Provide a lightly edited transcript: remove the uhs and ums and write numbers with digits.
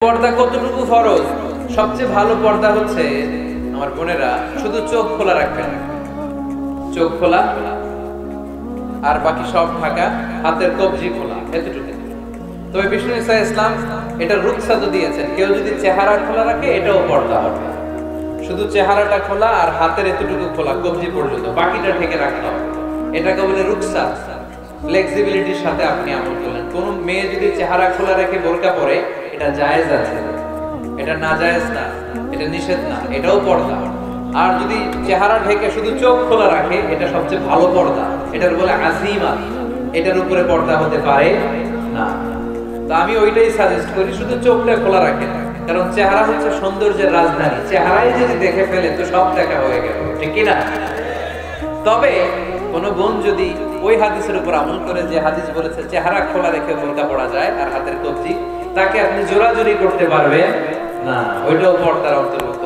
পর্দা কতটুকু ফরজ? সবচেয়ে ভালো পর্দা হচ্ছে আমার বোনেরা শুধু চোখ খোলা রাখবেন, চোখ খোলা আর বাকি সব ঢাকা, হাতের কবজি খোলা, এতটুকু। তবে বিষ্ণু ঈসা ইসলাম এটা রুখসাত দিয়েছেন, কেউ যদি চেহারা খোলা রাখে এটাও পর্দা হবে। শুধু চেহারাটা খোলা আর হাতের এতটুকু খোলা, কবজি পর্যন্ত, বাকিটা ঢেকে রাখতে হবে। এটাকে বলে রুখসাত। ফ্লেক্সিবিলিটির সাথে আপনি আমল করলেন। কোন মেয়ে যদি চেহারা খোলা রেখে বোরকা পরে, এটা জায়েজ আছে, এটা না জায়েজ না, এটা নিষেধ না, এটাও পর্দা। আর যদি চেহারা ঢেকে শুধু চোখ খোলা রাখে, এটা সবচেয়ে ভালো পর্দা, এটার বলে আজিমা, এটার উপরে পর্দা হতে পারে না। তো আমি ওইটাই সাজেস্ট করি, শুধু চোখটা খোলা রাখে, কারণ চেহারা হচ্ছে সৌন্দর্যের রাজধানী। চেহারাই যদি দেখে ফেলে তো সব দেখা হয়ে গেল, ঠিক কিনা? তবে কোন বোন যদি ওই হাদিসের উপর আমল করে, যে হাদিস বলেছে চেহারা খোলা রেখে বোরকা পরা যায় আর হাতের কবজি, তাকে আপনি জোরাজুরি করতে পারবেন না, ওইটাও পর্দার অন্তর্ভুক্ত।